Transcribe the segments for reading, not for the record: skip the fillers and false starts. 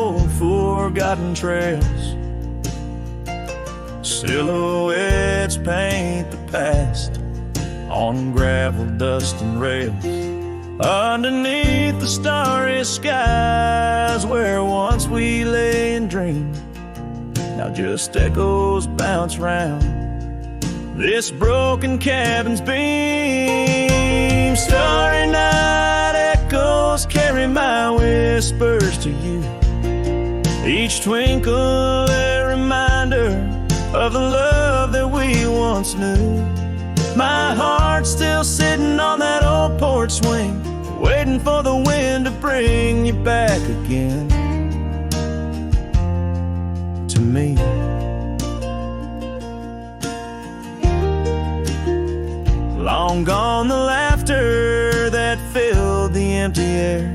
old forgotten trails. Silhouettes paint the past on gravel, dust, and rails. Underneath the starry skies where once we lay and dreamed, now just echoes bounce round this broken cabin's beam. Starry night echoes carry my whispers to you, each twinkle a reminder of the love that we once knew. My heart's still sitting on that old porch swing, waiting for the wind to bring you back again to me. Long gone the laughter that filled the empty air.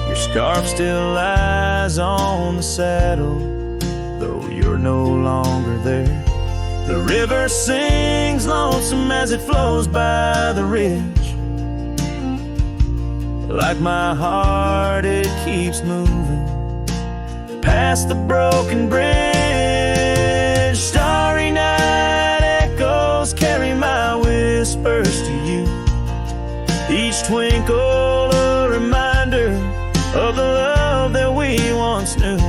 Your scarf still lies on the saddle, though you're no longer there. The river sings lonesome as it flows by the ridge. Like my heart, it keeps moving past the broken bridge. Starry night echoes carry my whispers to you, each twinkle a reminder of the love that we once knew.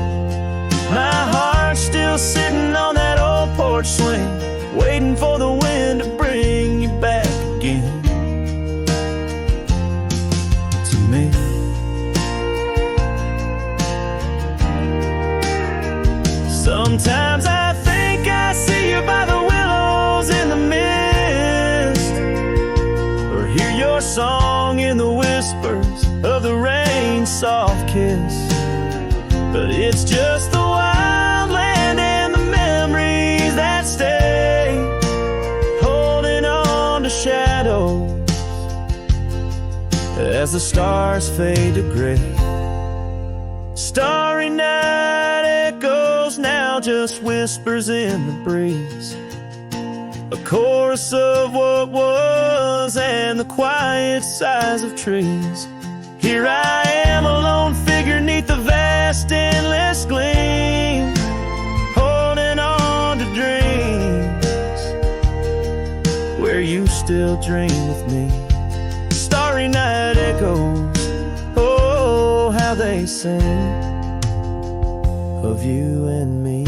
My heart's still sitting on that old porch swing, waiting for the wind to bring you back again to me. Sometimes I think I see you by the willows in the mist, or hear your song in the whispers of the rain's soft kiss. But it's just the wild land and the memories that stay, holding on to shadows as the stars fade to gray. Starry night echoes now just whispers in the breeze, a chorus of what was and the quiet sighs of trees. Here I am, a lone figure neath the vast endless gleam, holding on to dreams where you still dream with me. Starry night echoes, oh, how they sing of you and me.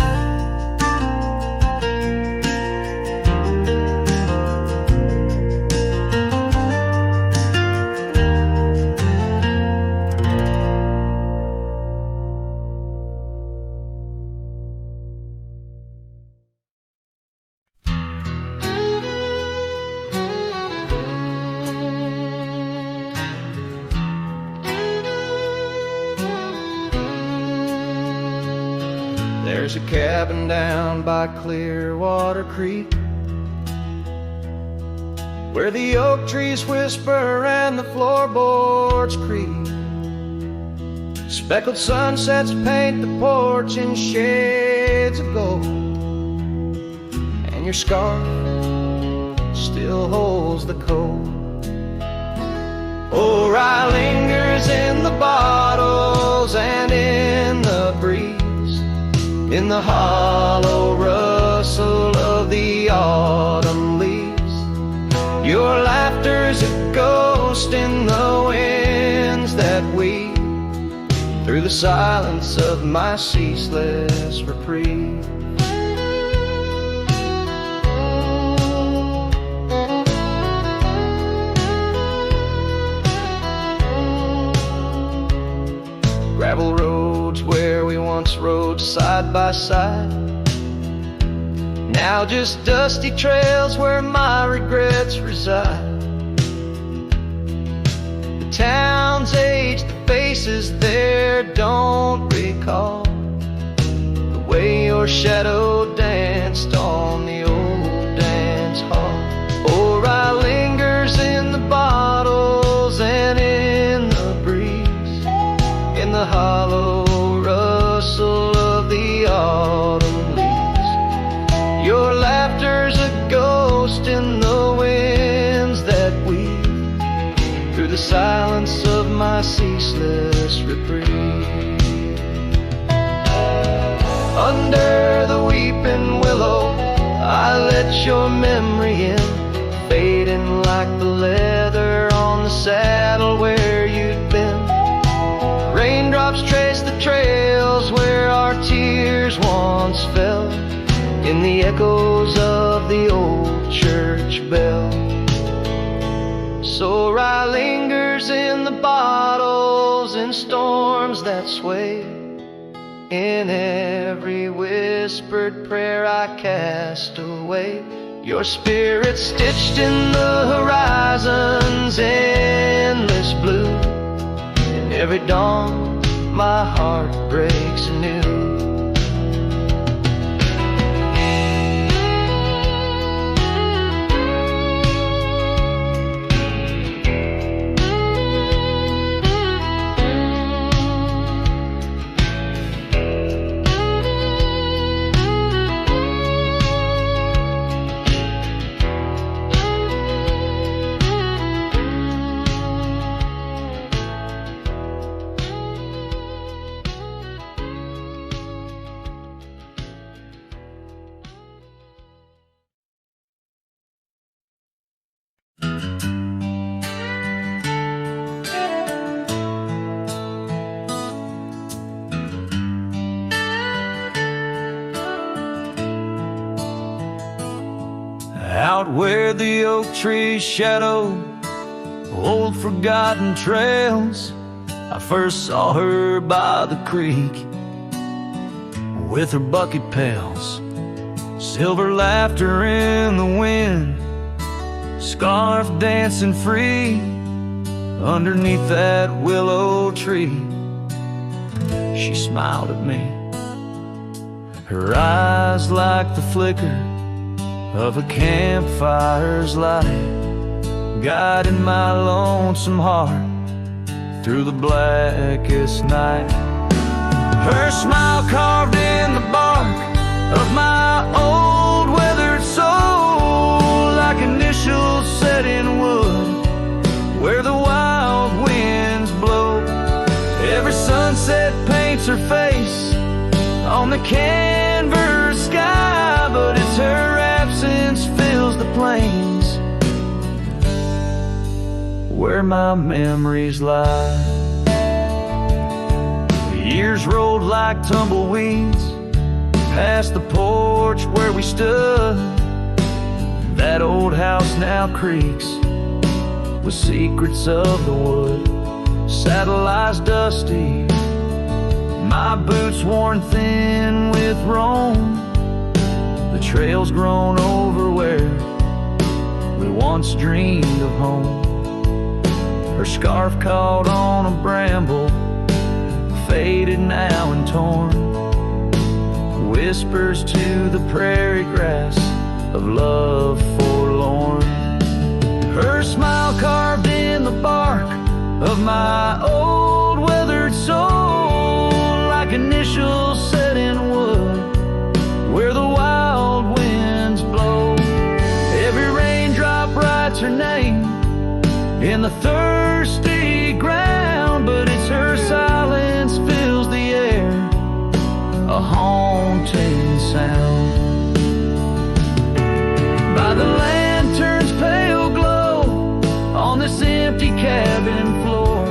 There's a cabin down by Clearwater Creek, where the oak trees whisper and the floorboards creak. Speckled sunsets paint the porch in shades of gold, and your scarf still holds the cold. Oh, rye lingers in the bottles and in the breeze, in the hollow rustle of the autumn leaves. Your laughter's a ghost in the winds that weave through the silence of my ceaseless reprieve. Gravel roads where we once rode side by side, now just dusty trails where my regrets reside. The town's aged, the faces there don't recall the way your shadow danced on the old dance hall. Or I lingers in the bottles and in the breeze, in the hollow rustle of the autumn leaves. Your laughter's a ghost in the winds that weave through the silence of my ceaseless reprieve. under the weeping willow, I let your memory in, fading like the leather on the saddle where you'd been. Raindrops trace the trails where our tears once fell, in the echoes of the old church bell. So rye lingers in the bottles in storms that sway. In every whispered prayer I cast away, your spirit stitched in the horizon's endless blue. In every dawn my heart breaks anew. Out where the oak trees shadow old forgotten trails, I first saw her by the creek with her bucket pails. Silver laughter in the wind, scarf dancing free underneath that willow tree. She smiled at me, her eyes like the flicker of a campfire's light, guiding my lonesome heart through the blackest night. Her smile carved in the bark of my old weathered soul, like initials set in wood where the wild winds blow. Every sunset paints her face on the canvas sky, but it's her absence fills the plains where my memories lie. The years rolled like tumbleweeds past the porch where we stood. That old house now creaks with secrets of the wood. Saddle eyes dusty, my boots worn thin with Rome. The trail's grown over where we once dreamed of home. Her scarf caught on a bramble, faded now and torn, whispers to the prairie grass of love forlorn. Her smile carved in the bark of my old weathered soul, like initials set in wood where the wild winds blow. Every raindrop writes her name in the thirsty ground, but it's her silence fills the air, a haunting sound. By the lantern's pale glow on this empty cabin floor,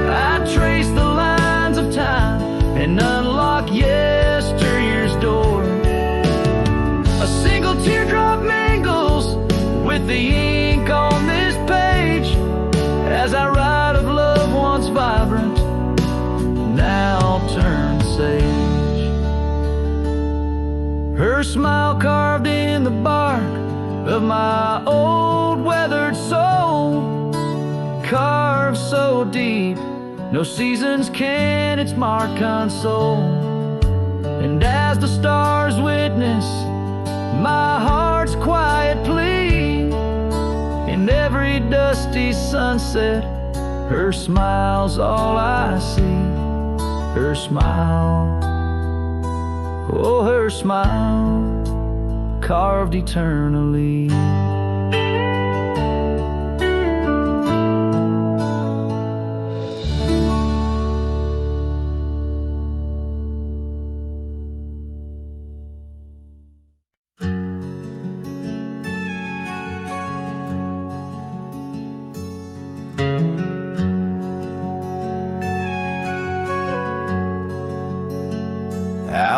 I trace the lines of time and unlock yesteryear's door. A single teardrop mingles with the ink on this page as I write of love once vibrant, now turned sage. Her smile carved in the bark of my old weathered soul, carved so deep no seasons can its mark console. And as the stars witness my heart's quiet plea, in every dusty sunset her smile's all I see. Her smile, oh her smile, carved eternally.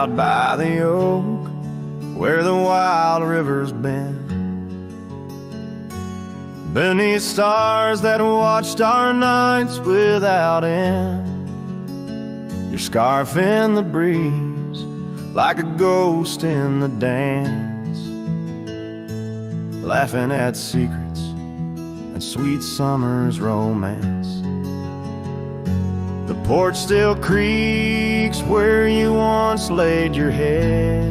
out by the oak where the wild river's been, beneath stars that watched our nights without end. Your scarf in the breeze, like a ghost in the dance, laughing at secrets and sweet summer's romance. The porch still creaks where you once laid your head.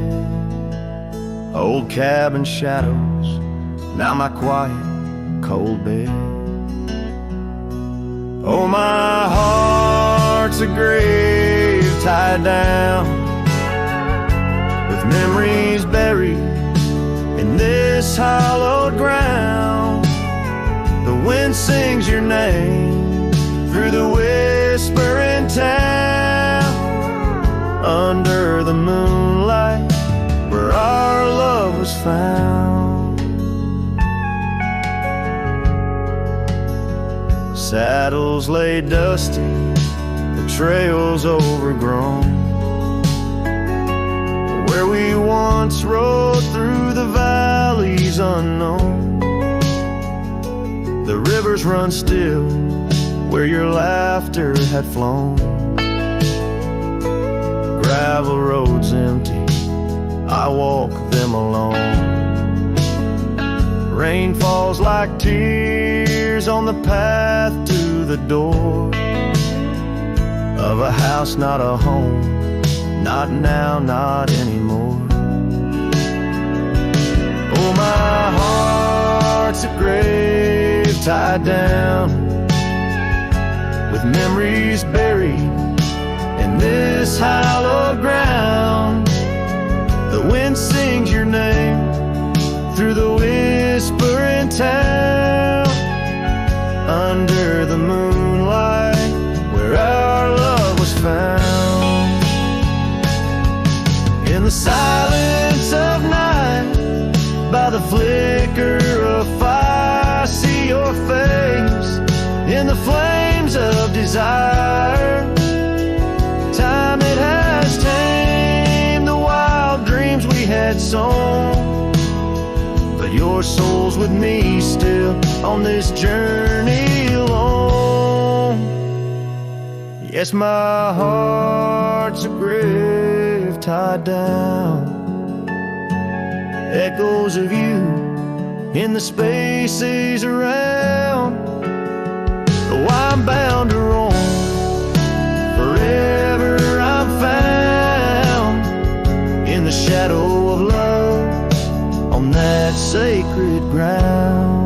Old cabin shadows, now my quiet, cold bed. Oh, my heart's a grave tied down, with memories buried in this hallowed ground. The wind sings your name through the whispering town, under the moonlight where our love was found. Saddles lay dusty, the trails overgrown, where we once rode through the valleys unknown. The rivers run still where your laughter had flown. Gravel roads empty, I walk them alone. Rain falls like tears on the path to the door of a house, not a home, not now, not anymore. Oh, my heart's a grave tied down, with memories buried in this hallowed ground. The wind sings your name through the whispering town, under the moonlight where our love was found. In the silence of night, by the flicker of fire, see your face in the flames of desire. Time it has tamed the wild dreams we had sown, but your soul's with me still on this journey alone. Yes, my heart's a grave tied down, echoes of you in the spaces around. Though I'm bound to roam, forever I'm found in the shadow of love on that sacred ground.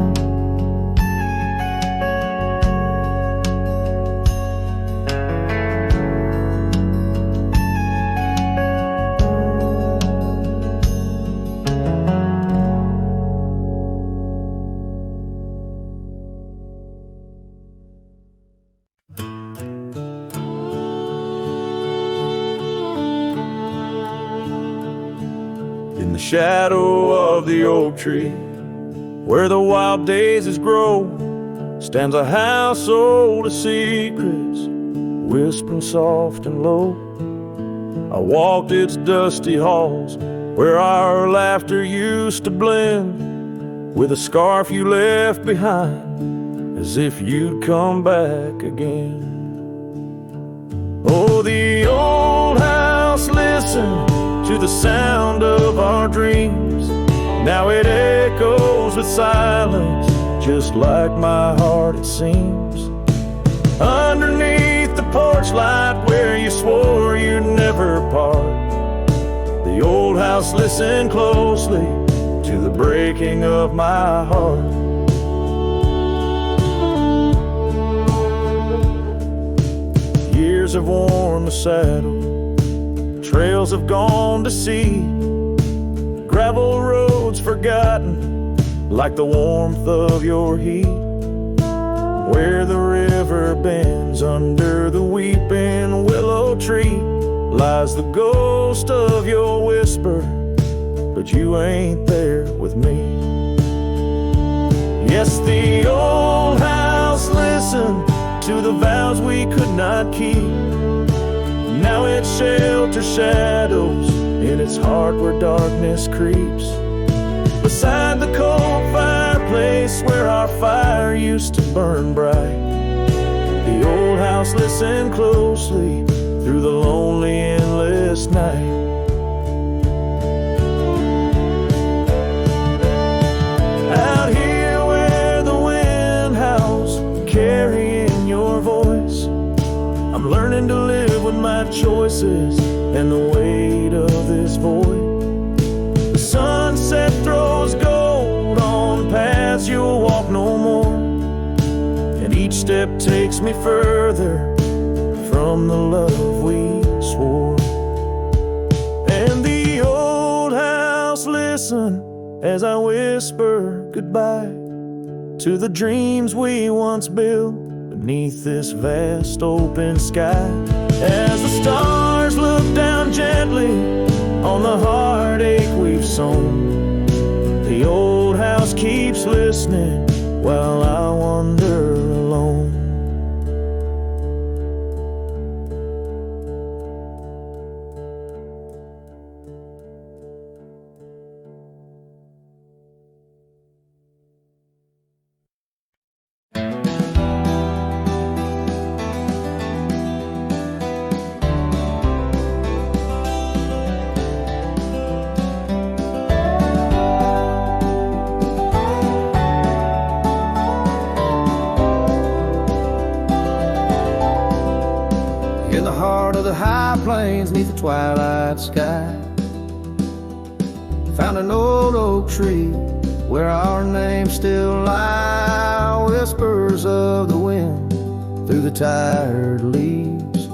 In the shadow of the oak tree, where the wild daisies grow, stands a house old of secrets, whispering soft and low. I walked its dusty halls, where our laughter used to blend with a scarf you left behind, as if you'd come back again. Oh, the old house listened to the sound of our dreams. Now it echoes with silence, just like my heart it seems. Underneath the porch light where you swore you'd never part, the old house listened closely to the breaking of my heart. Years have worn the saddle, trails have gone to seed, gravel roads forgotten like the warmth of your heat. Where the river bends under the weeping willow tree lies the ghost of your whisper, but you ain't there with me. Yes, the old house listened to the vows we could not keep. Now it that shelter shadows in its heart where darkness creeps. Beside the cold fireplace where our fire used to burn bright. The old house listened closely through the lonely, endless night. Out here where the wind howls, carrying your voice, I'm learning to live with my choices and the weight of this void. The sunset throws gold on paths you'll walk no more, and each step takes me further from the love we swore. And the old house listen as I whisper goodbye to the dreams we once built beneath this vast open sky. As the stars look down gently on the heartache we've sown, the old house keeps listening while I wander alone. Plains neath the twilight sky, found an old oak tree where our names still lie. Whispers of the wind through the tired leaves,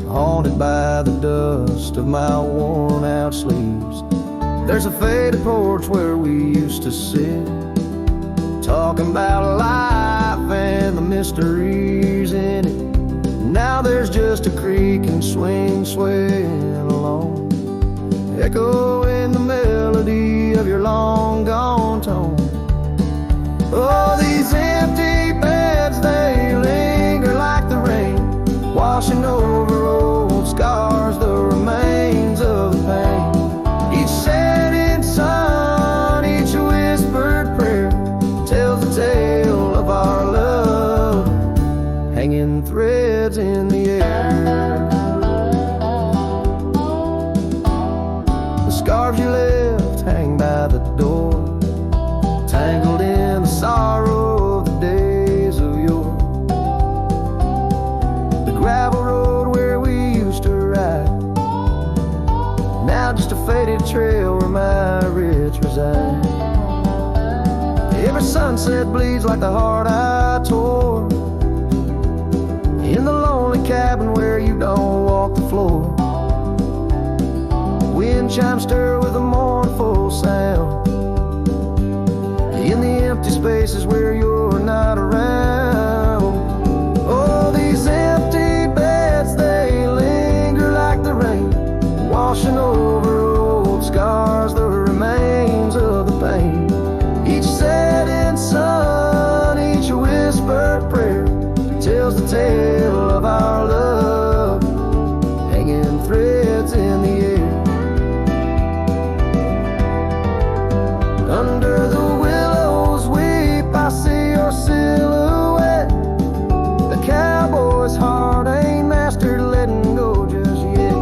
haunted by the dust of my worn out sleeves. There's a faded porch where we used to sit, talking about life and the mysteries in it. Now there's just a creak and swing swaying along, echoing the melody of your long gone tone. Oh, these empty beds, they linger like the rain, washing over old scars, the remains of the pain. Each setting sun, each whispered prayer tells the tale of our love, hanging threads in the air. The scarves you left hang by the door, tangled in the sorrow of the days of yore. The gravel road where we used to ride, now just a faded trail where my rich reside. Every sunset bleeds like the heart I tore, in the lonely cabin where you don't walk the floor. Wind chimes stir with a mournful sound, in the empty spaces where you're not around. Oh, these empty beds, they linger like the rain, washing over old scars, the remains of the pain. Each setting sun, each whispered prayer tells the tale of our love, hanging threads in the air. Under the willows weep, I see your silhouette. The cowboy's heart ain't mastered letting go just yet.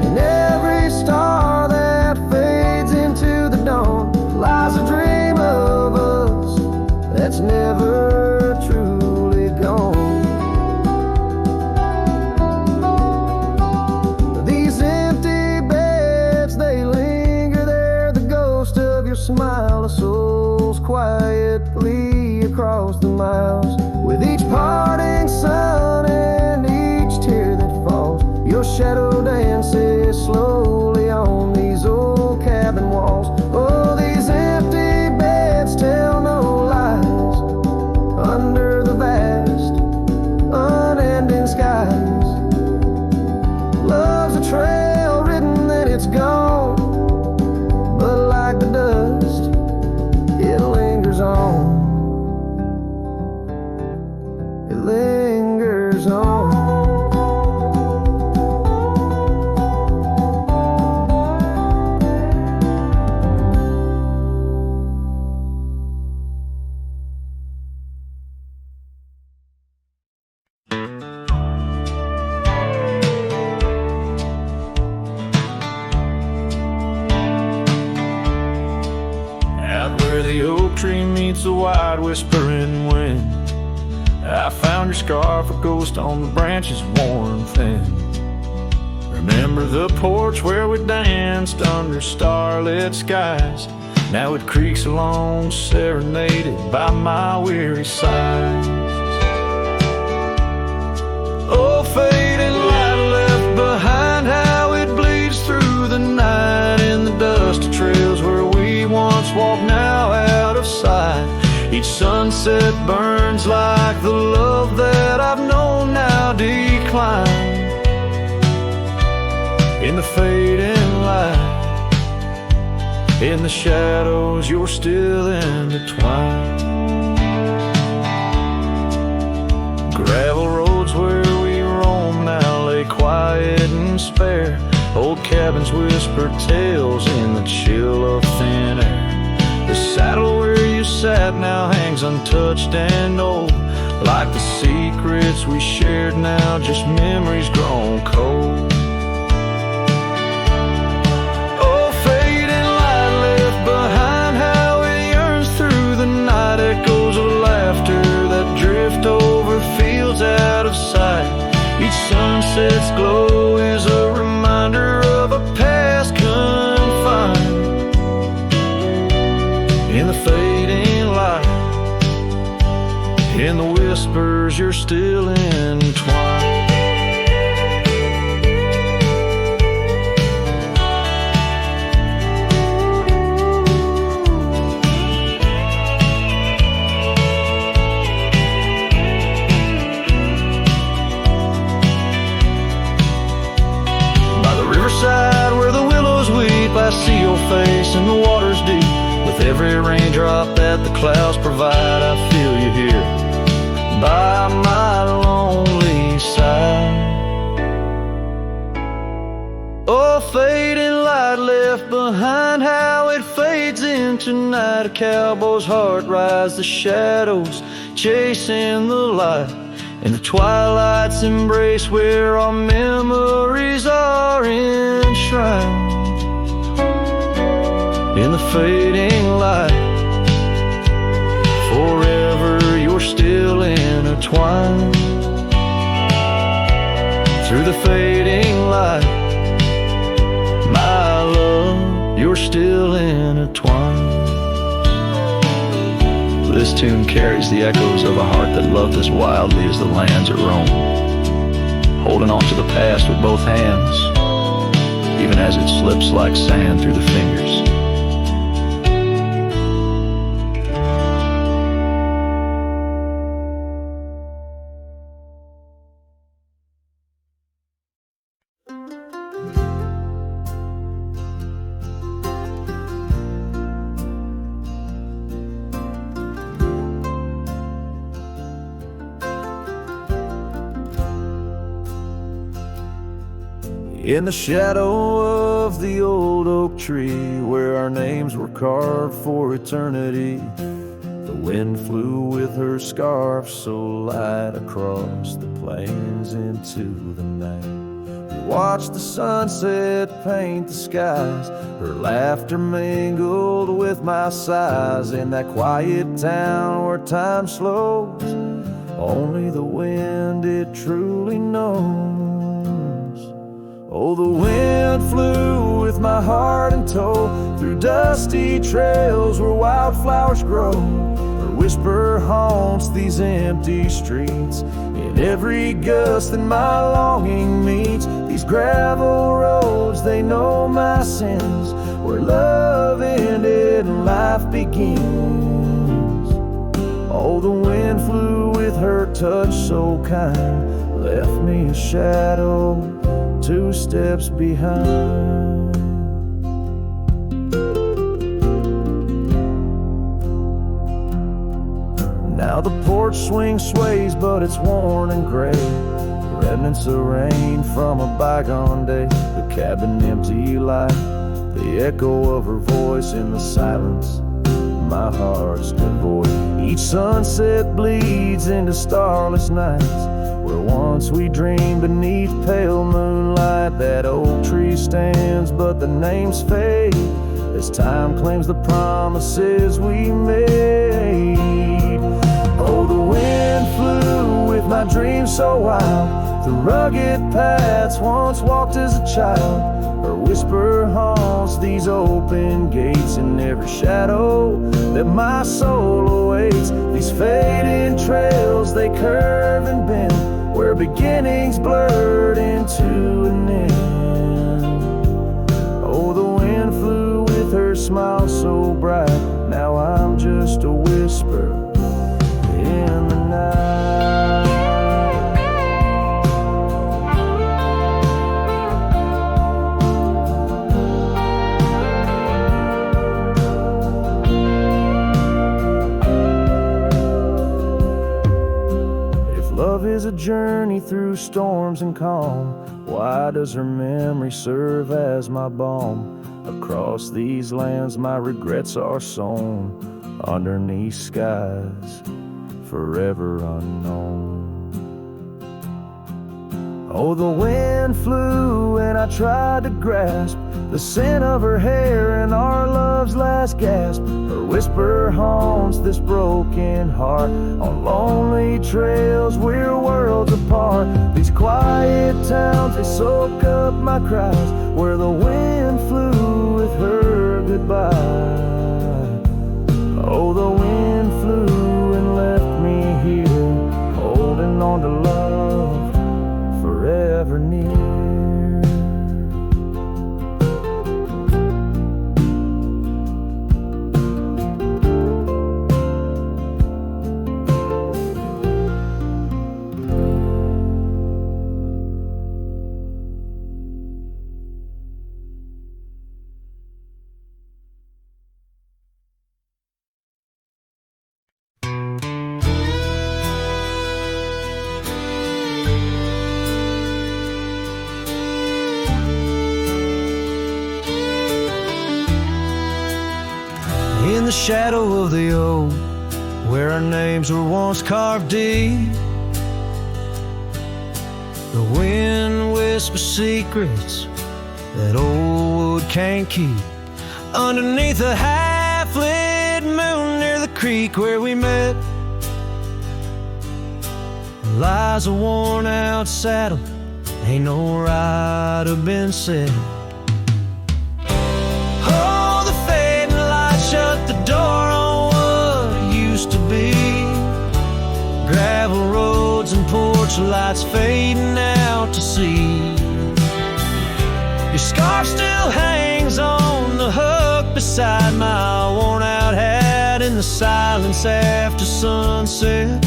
And every star that fades into the dawn lies a dream of us that's never truly gone. Smile, a soul's quietly across the miles. With each parting sun and each tear that falls, your shadow dances slowly on these old cabin walls. Oh, these empty beds tell no lies under the vast, unending skies. Love's a trail written and it's gone, but like the dust, it lingers on. It lingers on. the oak tree meets the wide whispering wind. I found your scarf, a ghost on the branches worn thin. Remember the porch where we danced under starlit skies. Now it creaks along, serenaded by my weary sighs. Oh, fading light left behind, how it bleeds through the night in the dusty trails where we once walked, now out of sight. Each sunset burns like the love that I've known now decline. In the fading light, in the shadows, you're still intertwined. Gravel roads where we roam now lay quiet and spare. Old cabins whisper tales in the chill of thin air. The saddle where you sat now hangs untouched and old, like the secrets we shared now, just memories grown cold. Oh, fading light left behind, how it yearns through the night. Echoes of laughter that drift over fields out of sight. Each sunset's glow is a reminder of a past confined. In the fading light, in the whispers, you're still entwined. Where the willows weep, I see your face in the waters deep. With every raindrop that the clouds provide, I feel you here by my lonely side. Oh, fading light left behind, how it fades into night. A cowboy's heart rides the shadows, chasing the light. In the twilight's embrace where our memories are enshrined. In the fading light, forever you're still intertwined. Through the fading light, my love, you're still intertwined. This tune carries the echoes of a heart that loved as wildly as the lands it roamed, holding on to the past with both hands, even as it slips like sand through the fingers. In the shadow of the old oak tree, where our names were carved for eternity, the wind flew with her scarf so light across the plains into the night. We watched the sunset paint the skies, her laughter mingled with my sighs. In that quiet town where time slows, only the wind it truly knows. Oh, the wind flew with my heart in tow, through dusty trails where wildflowers grow. Her whisper haunts these empty streets, in every gust that my longing meets. These gravel roads, they know my sins, where love ended and life begins. Oh, the wind flew with her touch so kind, left me a shadow 2 steps behind. Now the porch swing sways, but it's worn and gray, remnants of rain from a bygone day. The cabin empty like the echo of her voice in the silence, my heart's devoid. Each sunset bleeds into starless nights, where once we dreamed beneath pale moonlight. That old tree stands, but the names fade as time claims the promises we made. Oh, the wind flew with my dreams so wild, the rugged paths once walked as a child. Her whisper haunts these open gates, in every shadow that my soul awaits. These fading trails, they curve and bend, where beginnings blurred into an end. Oh, the wind flew with her smile so bright, now I'm just a whisper in the night. Love is a journey through storms and calm, why does her memory serve as my balm? Across these lands my regrets are sown, underneath skies forever unknown. Oh, the wind flew and I tried to grasp the scent of her hair and our love's last gasp. Her whisper haunts this broken heart, on lonely trails we're worlds apart. These quiet towns, they soak up my cries, where the wind flew with her goodbye. Oh, the wind flew and left me here, holding on to love forever near. In the shadow of the oak, where our names were once carved deep, the wind whispers secrets that old wood can't keep. Underneath a half-lit moon near the creek where we met lies a worn-out saddle, ain't no rider been set. Shut the door on what used to be. Gravel roads and porch lights fading out to sea. Your scarf still hangs on the hook beside my worn out hat in the silence after sunset.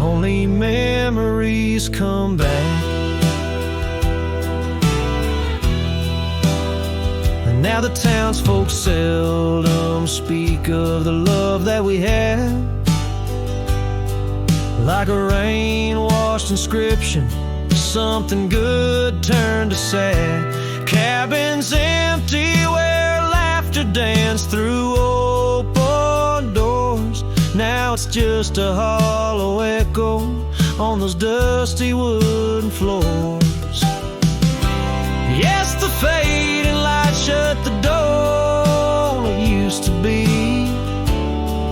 Only memories come back. Now the townsfolk seldom speak of the love that we had. Like a rain-washed inscription, something good turned to sad. Cabins empty where laughter danced through open doors. Now it's just a hollow echo on those dusty wooden floors. Yes, the fading light shut the door. It used to be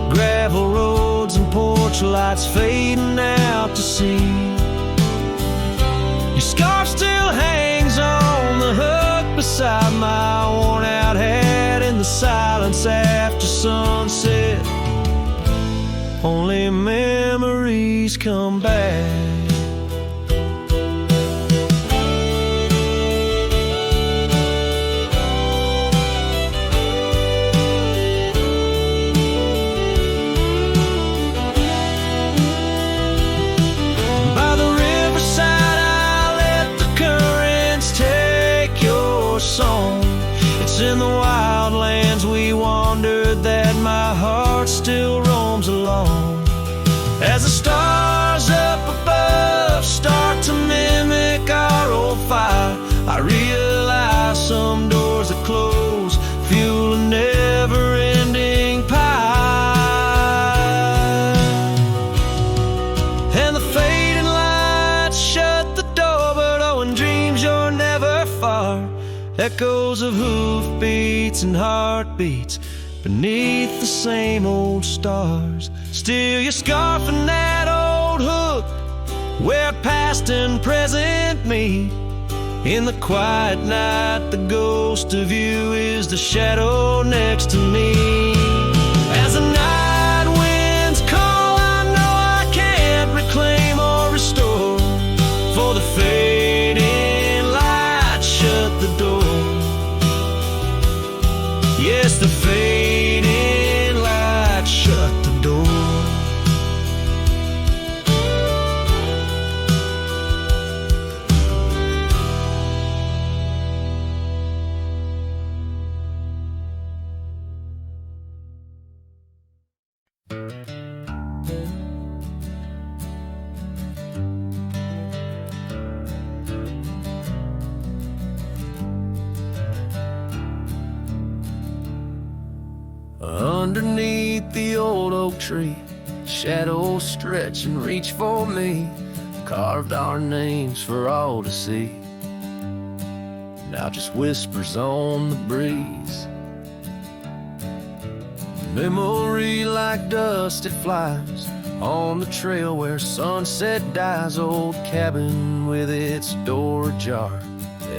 gravel roads and porch lights fading out to sea. Your scarf still hangs on the hook beside my worn out hat in the silence after sunset. Only memories come back. In the wildlands we wandered that my heart still roams along. As the stars up above start to mimic our old fire, I realize some doors that close fuel a never-ending pie. And the fading lights shut the door, but oh, in dreams you're never far. echoes of hoofbeats and heartbeats beneath the same old stars. Still your scarf and that old hook where past and present meet. In the quiet night, the ghost of you is the shadow next to me. As the night winds call, I know I can't reclaim or restore, for the fading light shut the door. Yes, the fading light shut the door. Underneath the old oak tree, shadows stretch and reach for me, carved our names for all to see. Now just whispers on the breeze. Memory like dust, it flies on the trail where sunset dies. Old cabin with its door ajar,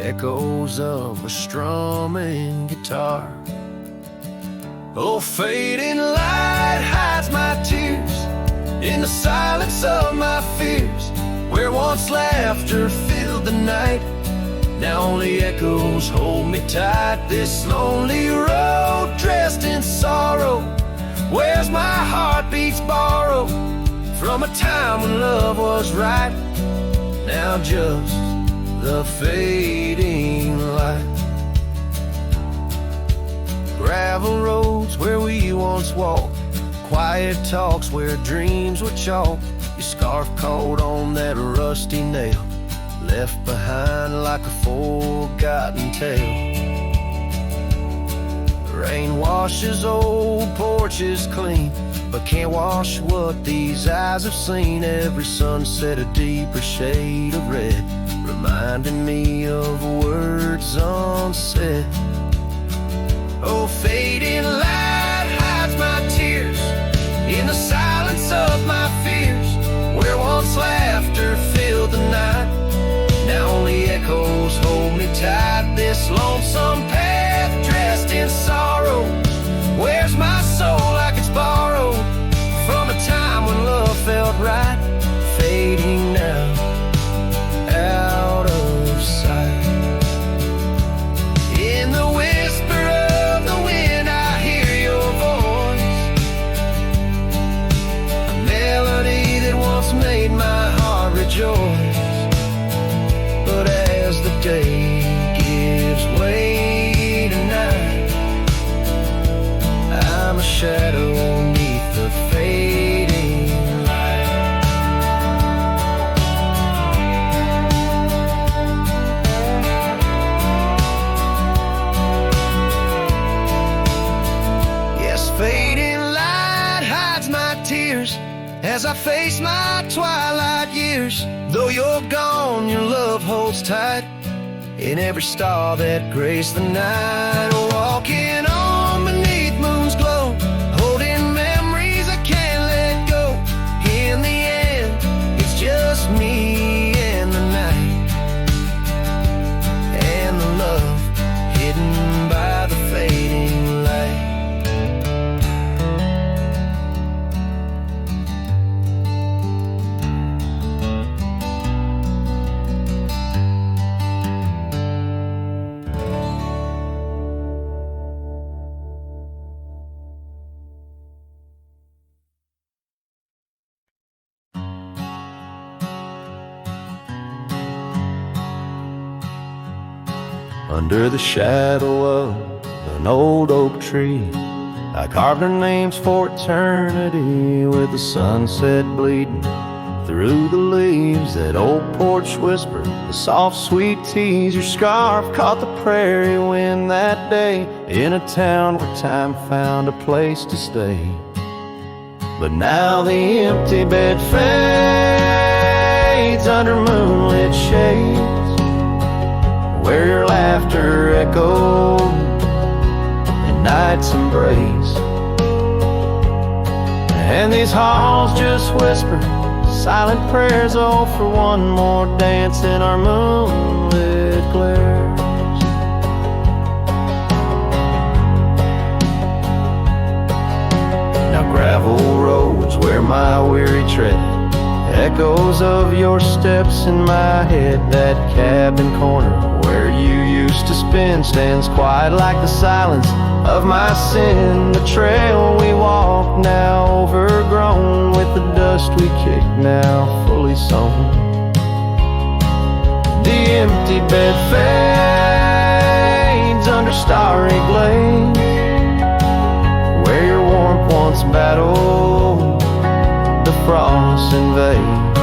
echoes of a strumming guitar. Oh, fading light hides my tears in the silence of my fears, where once laughter filled the night, now only echoes hold me tight. This lonely road dressed in sorrow, where's my heartbeats borrowed from a time when love was right, now just the fading light. Gravel roads where we once walked, quiet talks where dreams were chalk. Your scarf caught on that rusty nail, left behind like a forgotten tale. The rain washes old porches clean, but can't wash what these eyes have seen. Every sunset a deeper shade of red, reminding me of words unsaid. Oh, fading light hides my tears in the silence of my fears, where once laughter filled the night, now only echoes hold me tight. This lonesome path dressed in sorrow, where's my soul like it's borrowed from a time when love felt right, fading now out of sight. In the whisper of the wind I hear your voice, a melody that once made my heart rejoice. But as the day gives way to night, I'm a shadow beneath the fading light. Yes, fading light hides my tears as I face my twilight years. Though you're gone, your love holds tight in every star that graced the night. Walking on beneath moon's glow, holding memories I can't let go. In the end, it's just me and the night, and the love hidden by the fading light. Under the shadow of an old oak tree, I carved our names for eternity, with the sunset bleeding through the leaves. That old porch whispered the soft sweet tease. Your scarf caught the prairie wind that day, in a town where time found a place to stay. But now the empty bed fades under moonlit shades, where your laugh laughter echoed in night's embrace. And these halls just whisper silent prayers, oh, for one more dance in our moonlit glares. Now gravel roads where my weary tread, echoes of your steps in my head. That cabin corner where you used to spend stands quiet like the silence of my sin. The trail we walk now overgrown with the dust we kick now fully sown. The empty bed fades under starry glades where your warmth once battled the frost invades.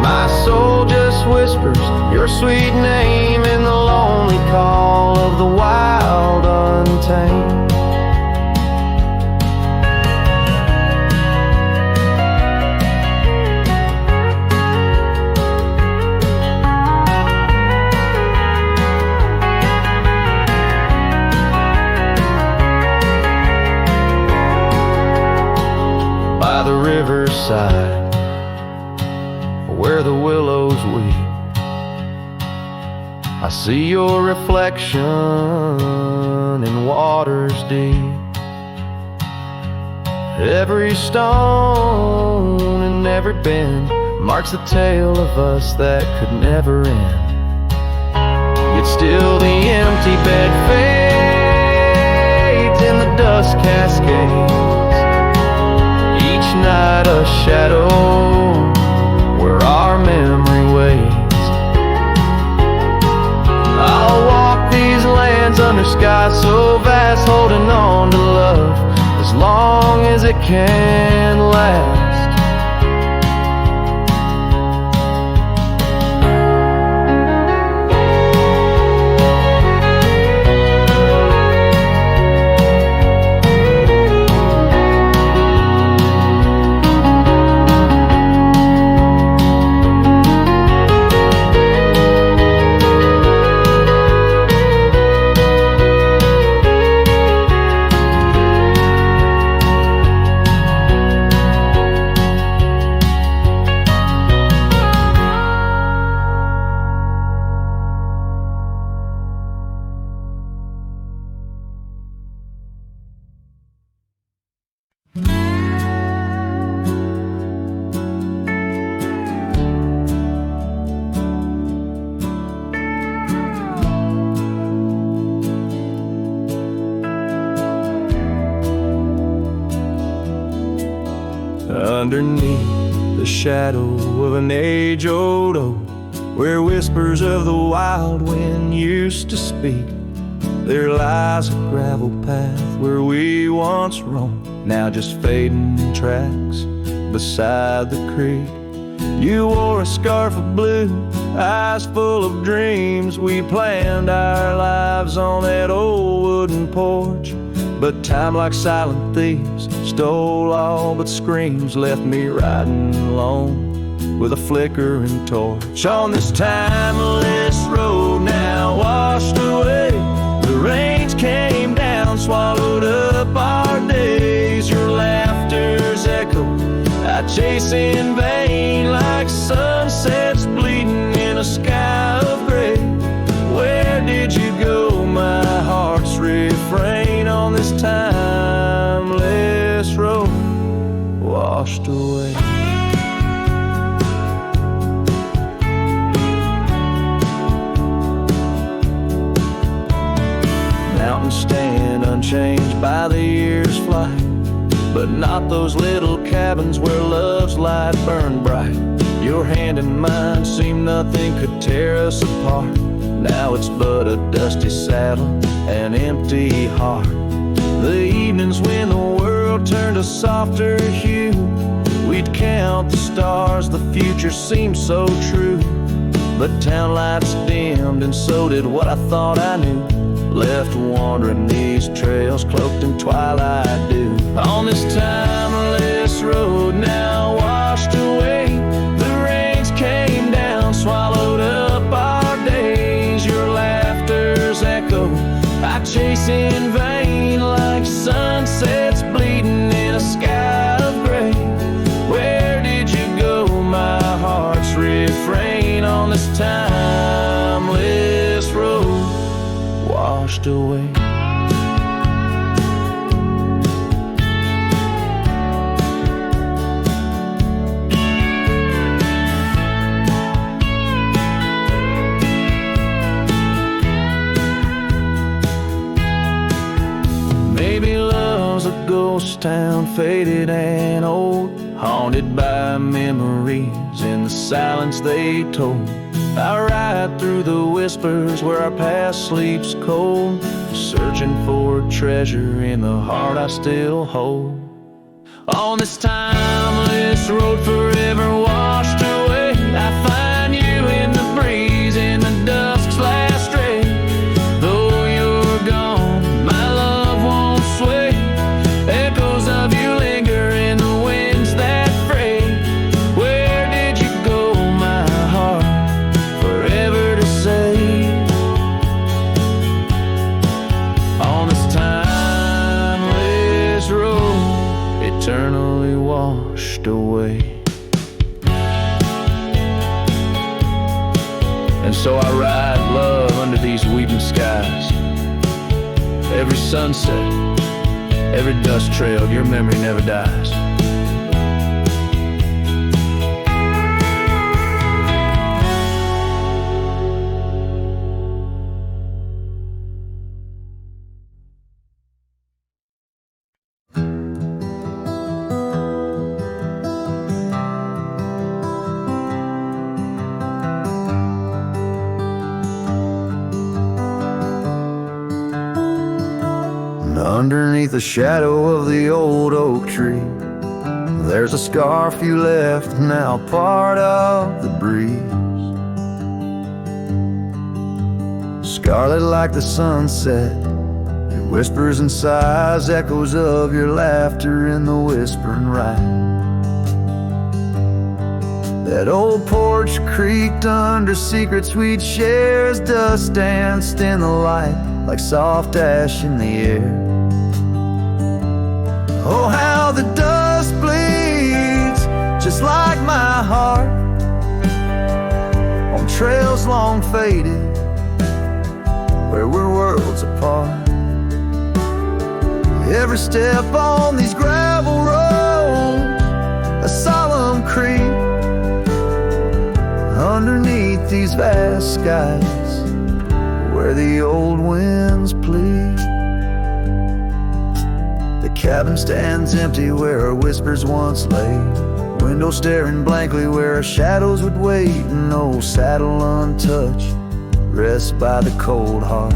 My soul just whispers your sweet name in the lonely call of the wild untamed. By the riverside where the willows weep, I see your reflection in waters deep. Every stone and every bend marks the tale of us that could never end. Yet still the empty bed fades in the dust cascades. Each night a shadow where our memory waits. I'll walk these lands under skies so vast, holding on to love as long as it can last. Underneath the shadow of an age-old oak, where whispers of the wild wind used to speak, there lies a gravel path where we once roamed, now just fading tracks beside the creek. You wore a scarf of blue, eyes full of dreams. We planned our lives on that old wooden porch, but time, like silent thieves, stole all but screams, left me riding alone with a flickering torch. On this timeless road now washed away, the rains came down, swallowed up our days. Your laughter's echo I chase in vain, like sunsets bleeding in a sky of gray. Where did you go, my heart's refrain, on this timeless road washed away? Mountains stand unchanged by the year's flight, but not those little cabins where love's light burned bright. Your hand in mine seemed nothing could tear us apart. Now it's but a dusty saddle, an empty heart. The evenings when the world turned a softer hue, we'd count the stars, the future seemed so true. But town lights dimmed, and so did what I thought I knew. Left wandering these trails cloaked in twilight dew. On this timeless road now washed away, the rains came down, swallowed up our days. chasing in vain, like sunsets bleeding in a sky of gray. Where did you go? My heart's refrain on this timeless road, washed away. Maybe love's a ghost town, faded and old, haunted by memories in the silence they told. I ride through the whispers where our past sleeps cold, searching for a treasure in the heart I still hold. On this timeless road forever washed away, I find you in the breeze, in the dusk's last ray. Though you're gone, my love won't sway. Echoes of you linger in the winds that fray. Where did you go, my heart, forever to say? On this timeless road, eternally washed away. And so I ride love under these weeping skies. Every sunset, every dust trail, your memory never dies. Underneath the shadow of the old oak tree, there's a scarf you left, now part of the breeze. Scarlet like the sunset, it whispers and sighs, echoes of your laughter in the whispering ride. That old porch creaked under secrets we'd share as dust danced in the light like soft ash in the air. Oh, how the dust bleeds, just like my heart, on trails long faded, where we're worlds apart. Every step on these gravel roads, a solemn creep, underneath these vast skies, where the old winds plead. The cabin stands empty where our whispers once lay, window staring blankly where our shadows would wait. An old saddle untouched rests by the cold heart,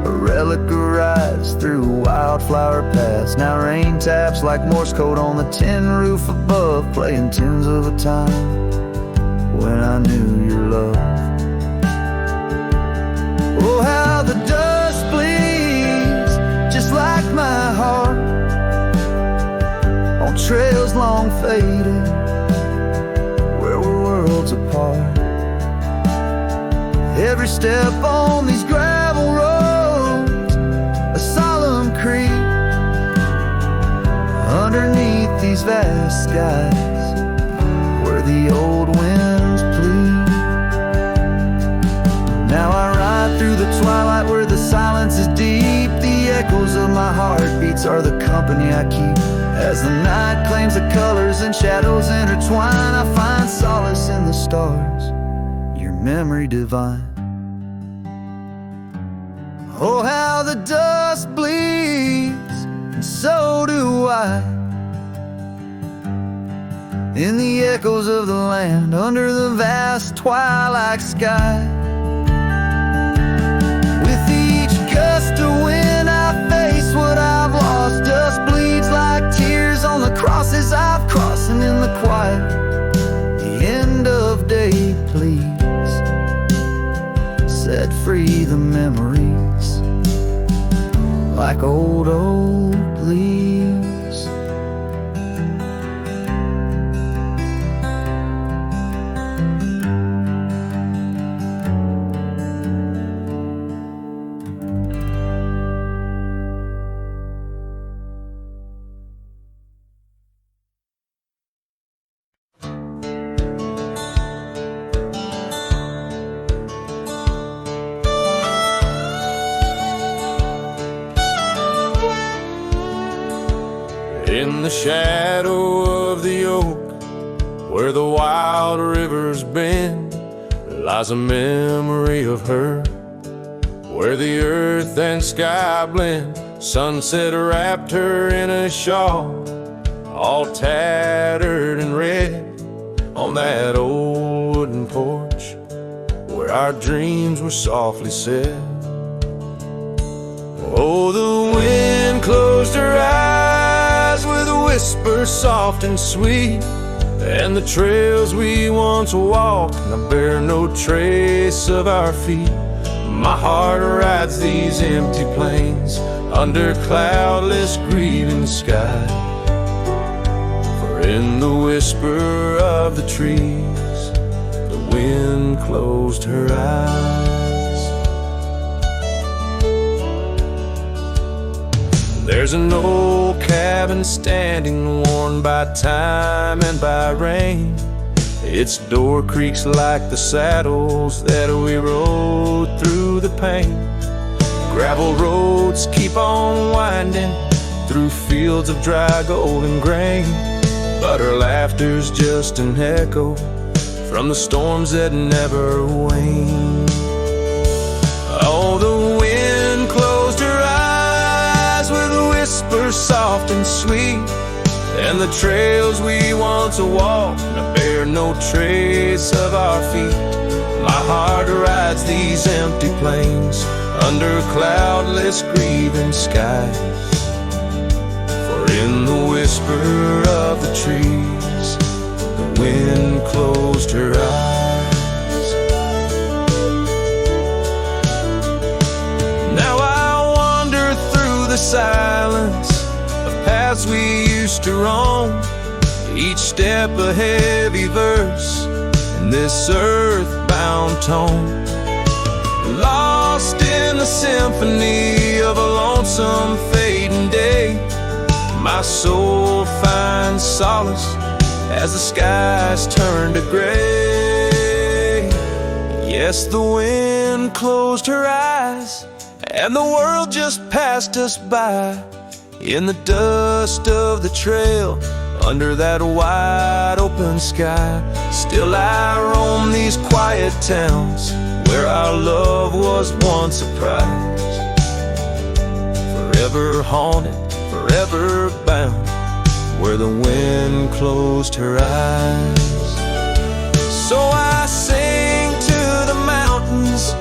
a relic arrives through wildflower paths. Now rain taps like Morse code on the tin roof above, playing tunes of a time when I knew your love. Oh, how the dust bleeds, just like my heart, on trails long faded, where we're worlds apart. Every step on these gravel roads, a solemn creep, underneath these vast skies, where the old winds plead. Now I ride through the twilight where the silence is deep. The echoes of my heartbeats are the company I keep. As the night claims the colors and shadows intertwine, I find solace in the stars, your memory divine. Oh, how the dust bleeds, and so do I, in the echoes of the land, under the vast twilight sky. With each gust of wind I face what I've lost. Dust bleeds like tears on the crosses I've crossed. And in the quiet, the end of day, please set free the memories like old leaves. the shadow of the oak, where the wild rivers bend, lies a memory of her, where the earth and sky blend. Sunset wrapped her in a shawl, all tattered and red, on that old wooden porch where our dreams were softly said. Oh, the wind closed her eyes with a whisper soft and sweet, and the trails we once walked now bear no trace of our feet. My heart rides these empty plains under cloudless grieving sky, for in the whisper of the trees the wind closed her eyes. There's an old cabin standing, worn by time and by rain. Its door creaks like the saddles that we rode through the pain. Gravel roads keep on winding through fields of dry golden grain, but her laughter's just an echo from the storms that never wane. Oh, the wind closed her eyes with a whisper soft and sweet, and the trails we once walked now bear no trace of our feet. My heart rides these empty plains under cloudless grieving skies, for in the whisper of the trees the wind closed her eyes. Now I wander through the silence of paths we used to roam, each step a heavy verse in this earthbound tone, lost in the symphony of a lonesome fading day. My soul finds solace as the skies turn to gray. Yes, the wind closed her eyes, and the world just passed us by, in the dust of the trail, under that wide open sky. Still I roam these quiet towns where our love was once a prize, forever haunted, forever bound, where the wind closed her eyes. So I sing to the mountains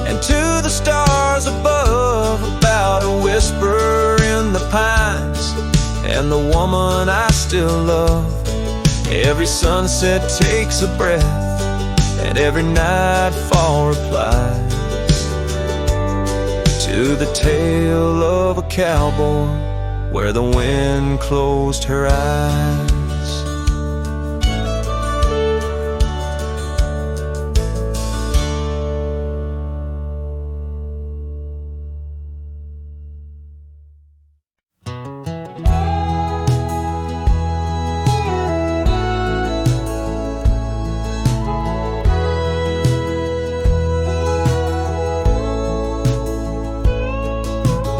and to the stars above about a whisper in the pines and the woman I still love. Every sunset takes a breath, and every nightfall replies to the tale of a cowboy where the wind closed her eyes.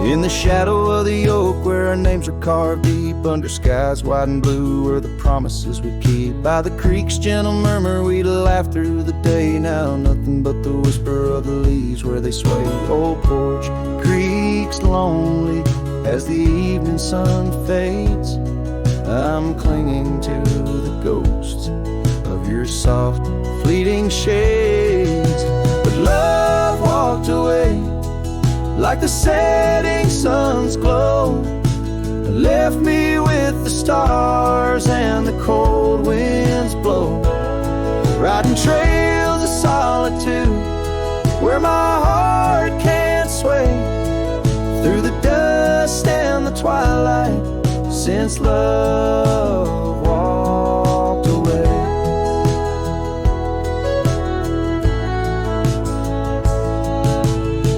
In the shadow of the oak where our names are carved deep, under skies wide and blue where the promises we keep, by the creek's gentle murmur we laugh through the day. Now nothing but the whisper of the leaves where they sway. Old porch creaks lonely as the evening sun fades. I'm clinging to the ghosts of your soft fleeting shades, but love walked away like the setting sun's glow, left me with the stars and the cold winds blow, riding trails of solitude where my heart can't sway, through the dust and the twilight since love walked away.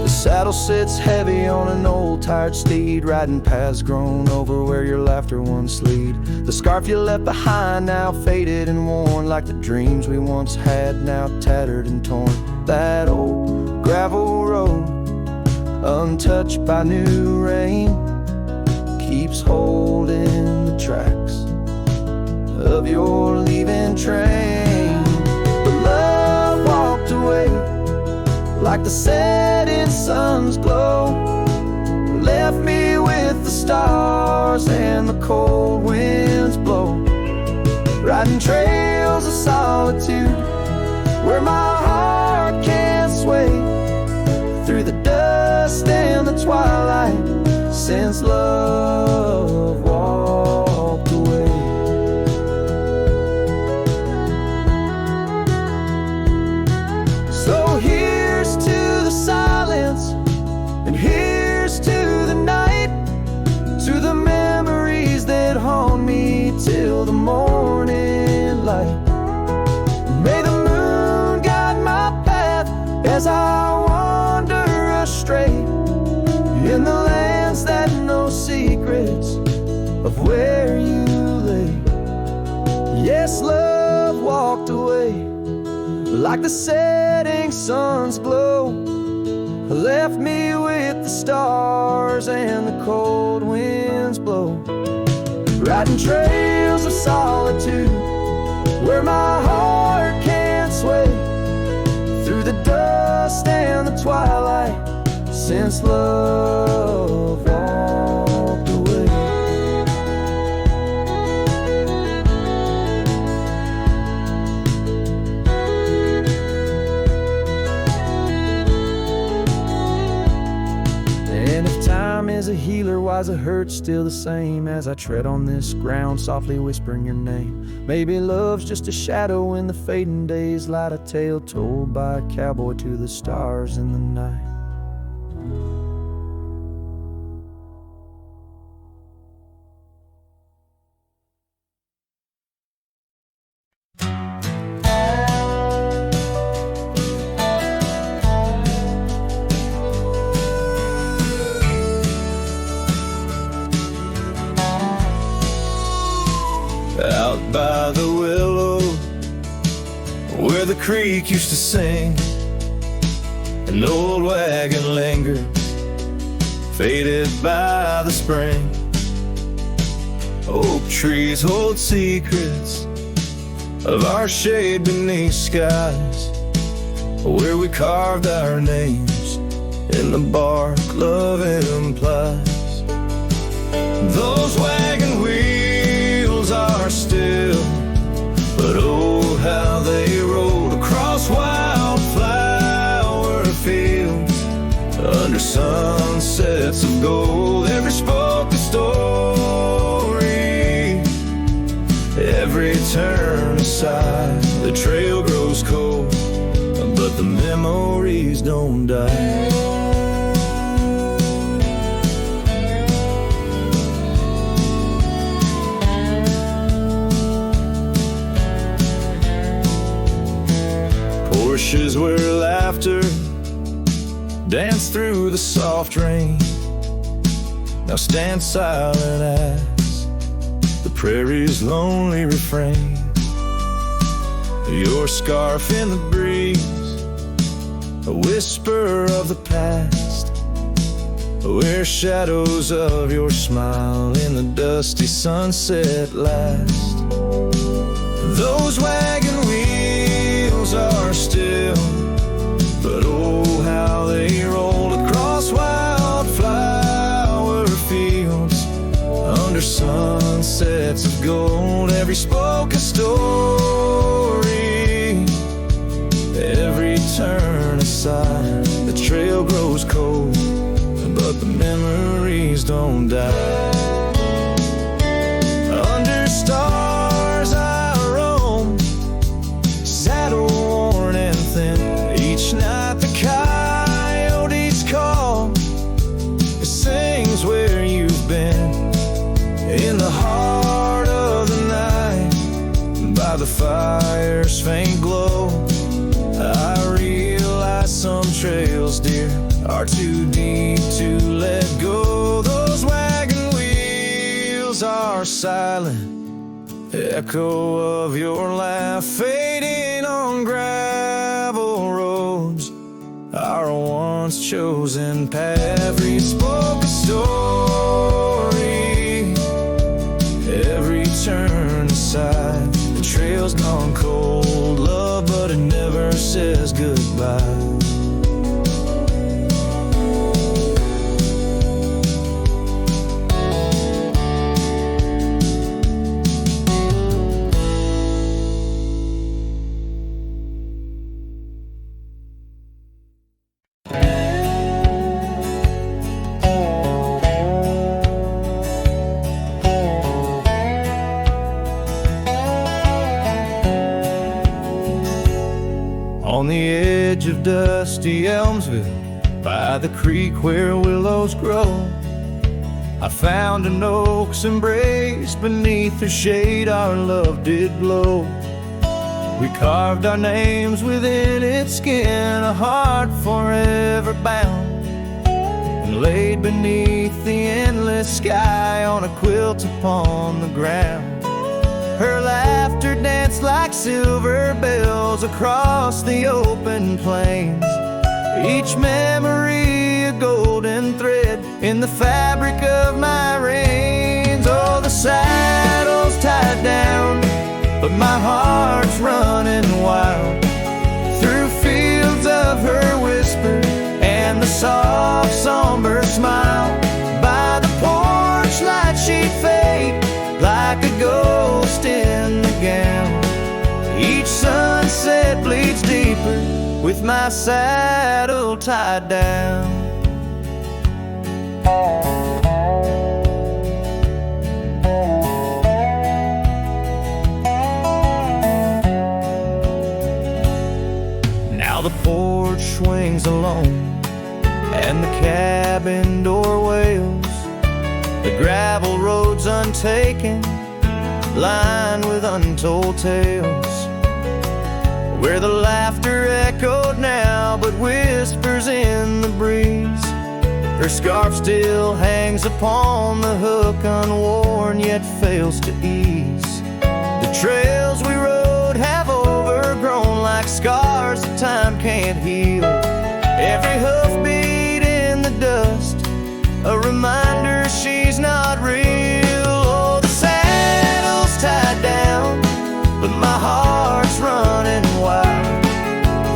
Saddle sits heavy on an old tired steed, riding paths grown over where your laughter once lead. The scarf you left behind now faded and worn, like the dreams we once had now tattered and torn. That old gravel road, untouched by new rain, keeps holding the tracks of your leaving train. But love walked away like the setting sun's glow, left me with the stars and the cold winds blow, riding trails of solitude where my heart can't sway, through the dust and the twilight, since love walked away. So here's to the silence, and here's to the night, to the memories that haunt me till the morning light. May the moon guide my path as I wander astray in the lands that know secrets of where you lay. Yes, love walked away like the setting sun's glow, left me with the stars and the cold winds blow, riding trails of solitude where my heart can't sway, through the dust and the twilight, since love walked away. And if time is a healer, why's the hurt still the same as I tread on this ground, softly whispering your name? Maybe love's just a shadow in the fading days, light a tale told by a cowboy to the stars in the night. Out by the willow, where the creek used to sing, an old wagon lingered, faded by the spring. Oak trees hold secrets of our shade beneath skies, where we carved our names in the bark love implies. Those wagon wheels are still, but oh how they rolled across wildflower fields, under sunsets of gold. Every spoke a story, every turn aside, the trail grows cold, but the memories don't die. Porches where laughter danced through the soft rain now stand silent as the prairie's lonely refrain. Your scarf in the breeze, a whisper of the past, where shadows of your smile in the dusty sunset last. Those wagon wheels are still, but oh how they rolled across wildflower fields, under sunsets of gold. Every spoke a story, every turn aside, the trail grows cold, but the memories don't die. Under stars I roam, saddle worn and thin. Each night the coyotes call, it sings where you've been, in the heart of the night, by the fire's faint glow. I realize some trails, dear, are too deep to let go. Those wagon wheels are silent, echo of your laugh fading on gravel roads, our once chosen path. Every spoke a story, every trail's gone cold, love, but it never says goodbye. On the edge of dusty Elmsville, by the creek where willows grow, I found an oak's embrace. Beneath the shade our love did glow. We carved our names within its skin, a heart forever bound, and laid beneath the endless sky on a quilt upon the ground. Her laughter danced like silver bells across the open plains, each memory a golden thread in the fabric of my reins. Oh, the saddle's tied down, but my heart's running wild through fields of her whisper and the soft somber smile. By the porch light she'd fade like a ghost in the gown. Each sunset bleeds deeper with my saddle tied down. Now the porch swings alone and the cabin door wails. The gravel road's untaken, lined with untold tales, where the laughter echoed now but whispers in the breeze. Her scarf still hangs upon the hook, unworn yet fails to ease. The trails we rode have overgrown like scars that time can't heal. Every hoofbeat in the dust, a reminder she's not real. Oh, the saddle's tied down, but my heart's running wild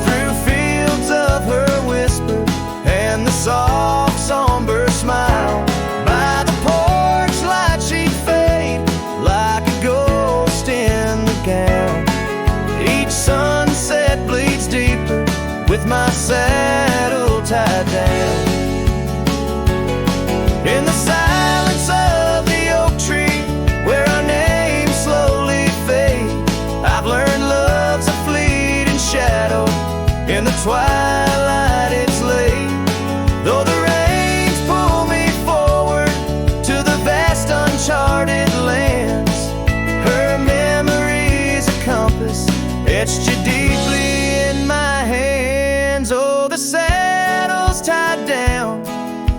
through fields of her whisper and the soft somber smile. By the porch light she'd fade like a ghost in the gown. Each sunset bleeds deeper with my saddle tied down. In the silence of the oak tree, where our names slowly fade, I've learned love's a fleeting shadow. In the twilight it's late, though the rains pull me forward to the vast uncharted lands. Her memory's a compass etched you deeply in my hands. Oh, the saddle's tied down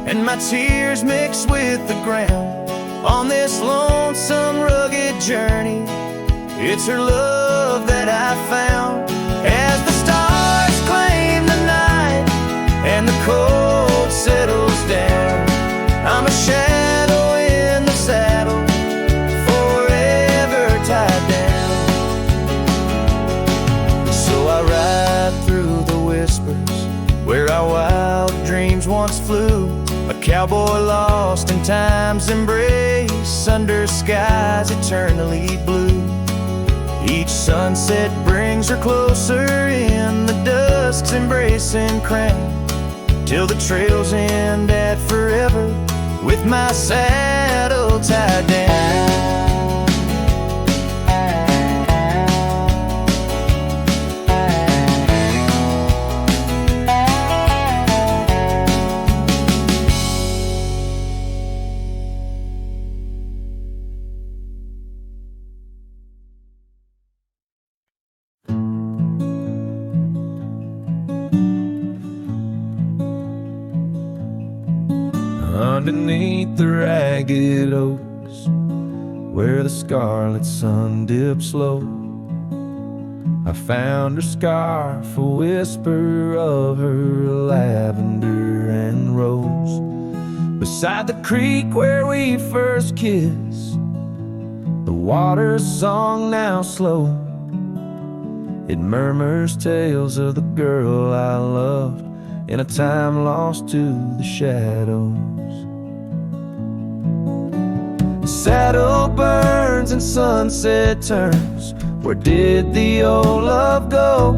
and my tears mix with the ground on this lonesome, rugged journey. It's her love that I found. As the stars claim the night and the cold settles down, I'm a shadow in the saddle, forever tied down. So I ride through the whispers where our wild dreams once flew, a cowboy lost in time's embrace under skies eternally blue. Each sunset brings her closer in the dusk's embracing crown, till the trails end at forever with my saddle tied down. Underneath the ragged oaks, where the scarlet sun dips low, I found her scarf, a whisper of her lavender and rose. Beside the creek where we first kissed, the water's song now slow, It murmurs tales of the girl I loved in a time lost to the shadows. Saddle burns and sunset turns. Where did the old love go?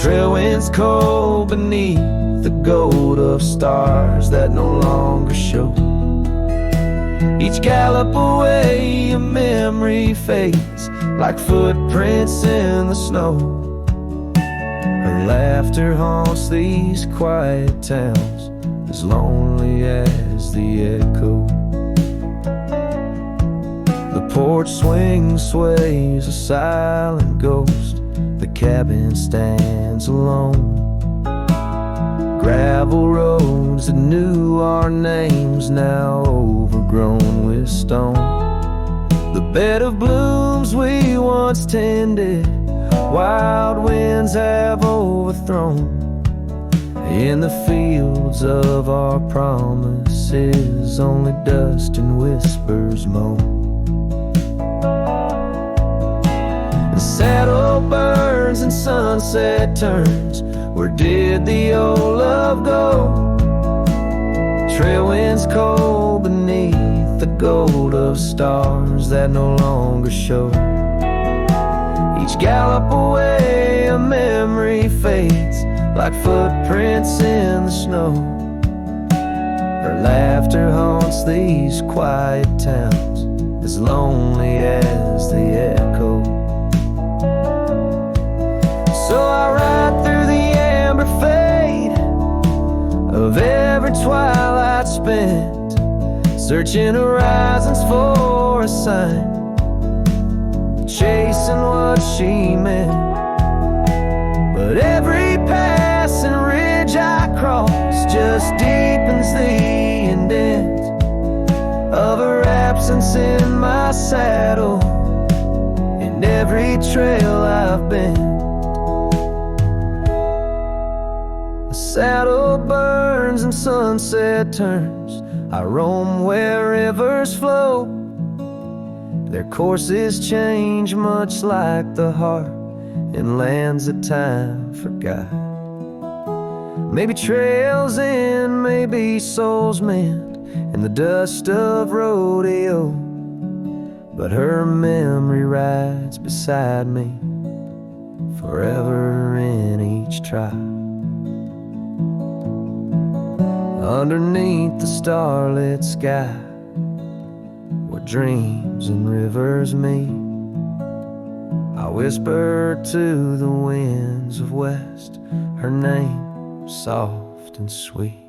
Trail winds cold beneath the gold of stars that no longer show. Each gallop away a memory fades like footprints in the snow. Her laughter haunts these quiet towns, as lonely as the echo. The porch swing sways, a silent ghost. The cabin stands alone. Gravel roads that knew our names, now overgrown with stone. The bed of blooms we once tended, wild winds have overthrown. In the fields of our promises, only dust and whispers moan. The saddle burns and sunset turns. Where did the old love go? Trail winds cold beneath the gold of stars that no longer show. Each gallop away a memory fades like footprints in the snow. Her laughter haunts these quiet towns, as lonely as the echo. So I ride through the amber fade of every twilight spent, searching horizons for a sign, chasing what she meant. But every passing ridge I cross just deepens the indent of her absence in my saddle, in every trail I've been. Saddle burns and sunset turns. I roam where rivers flow. Their courses change much like the heart in lands that time forgot. Maybe trails end, maybe souls mend in the dust of rodeo. But her memory rides beside me forever in each trial. Underneath the starlit sky, where dreams and rivers meet, I whisper to the winds of west her name, soft and sweet.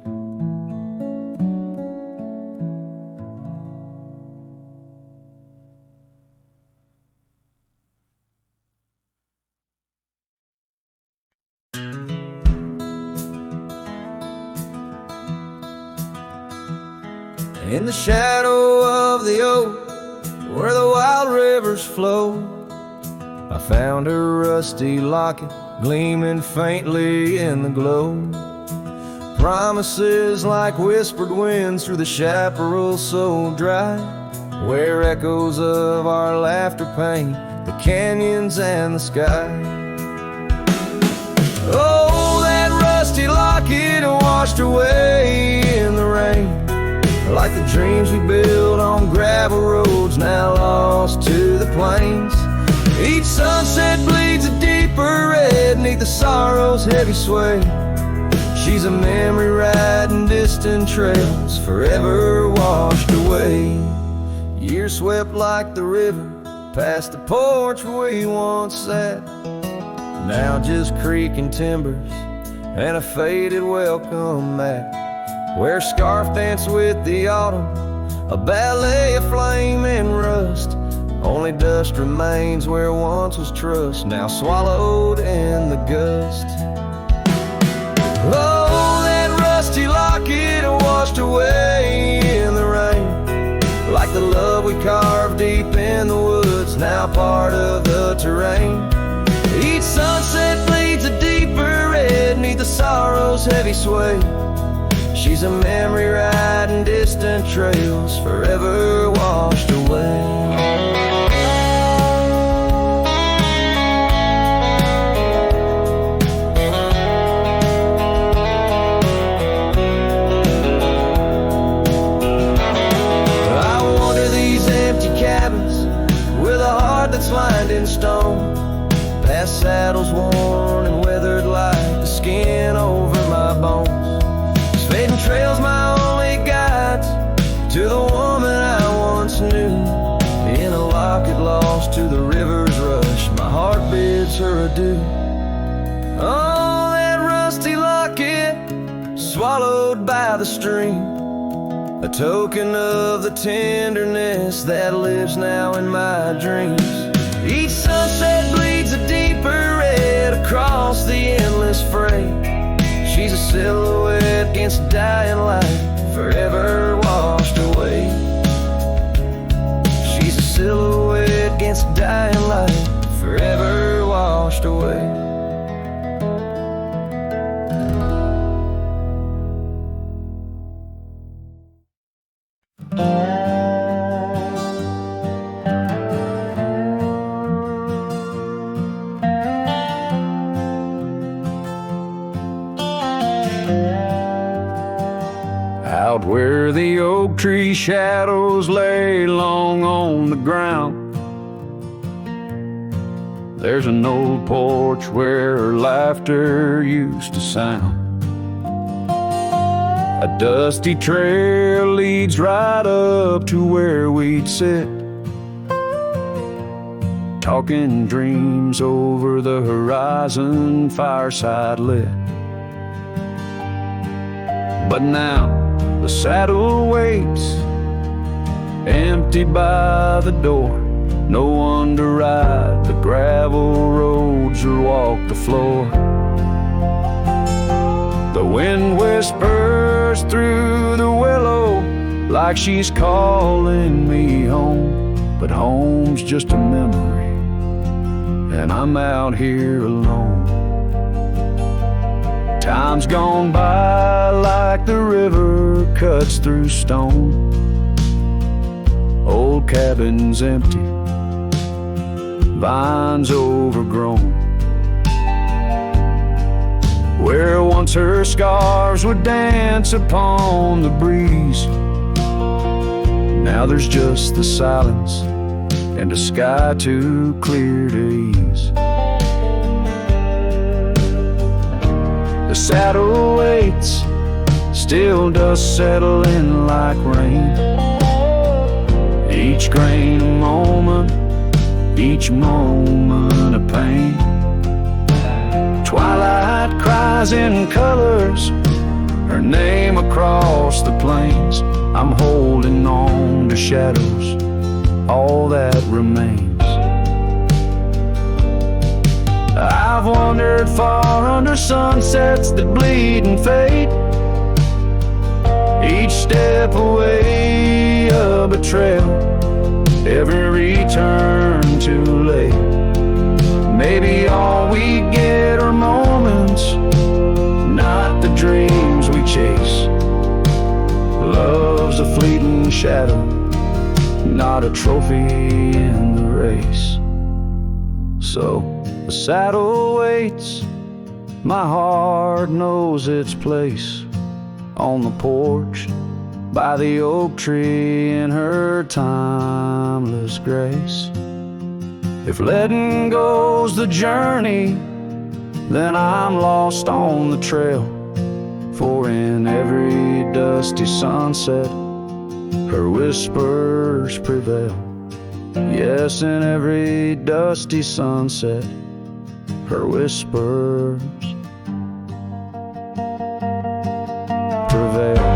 In the shadow of the oak, where the wild rivers flow, I found a rusty locket gleaming faintly in the glow. Promises like whispered winds through the chaparral so dry, where echoes of our laughter paint the canyons and the sky. Oh, that rusty locket washed away in the rain, like the dreams we built on gravel roads now lost to the plains. Each sunset bleeds a deeper red neath the sorrow's heavy sway. She's a memory riding distant trails forever washed away. Years swept like the river past the porch where we once sat, now just creaking timbers and a faded welcome mat, where scarf danced with the autumn, a ballet of flame and rust. Only dust remains where once was trust, now swallowed in the gust. Oh, that rusty locket washed away in the rain, like the love we carved deep in the woods, now part of the terrain. Each sunset bleeds a deeper red neath the sorrow's heavy sway. She's a memory riding distant trails forever washed away. road by the stream, a token of the tenderness that lives now in my dreams. Each sunset bleeds a deeper red across the endless freight. She's a silhouette against dying light, forever washed away. She's a silhouette against dying light, forever washed away. Out where the oak tree shadows lay long on the ground, there's an old porch where laughter used to sound. A dusty trail leads right up to where we'd sit, talking dreams over the horizon, fireside lit. But now the saddle waits, empty by the door. No one to ride the gravel roads or walk the floor. The wind whispers through the willow like she's calling me home, but home's just a memory, and I'm out here alone. Time's gone by like the river cuts through stone. Old cabin's empty, vines overgrown. Where once her scarves would dance upon the breeze, now there's just the silence and a sky too clear to ease. The saddle waits, still dust settling like rain. Each grain a moment, each moment a pain. Twilight cries in colors, her name across the plains. I'm holding on to shadows, all that remains. I've wandered far under sunsets that bleed and fade. Each step away a betrayal, every return too late. Maybe all we get are moments, not the dreams we chase. Love's a fleeting shadow, not a trophy in the race. So the saddle waits, my heart knows its place on the porch by the oak tree in her timeless grace. If letting go's the journey, then I'm lost on the trail. For in every dusty sunset, her whispers prevail. Yes, in every dusty sunset, her whispers prevail.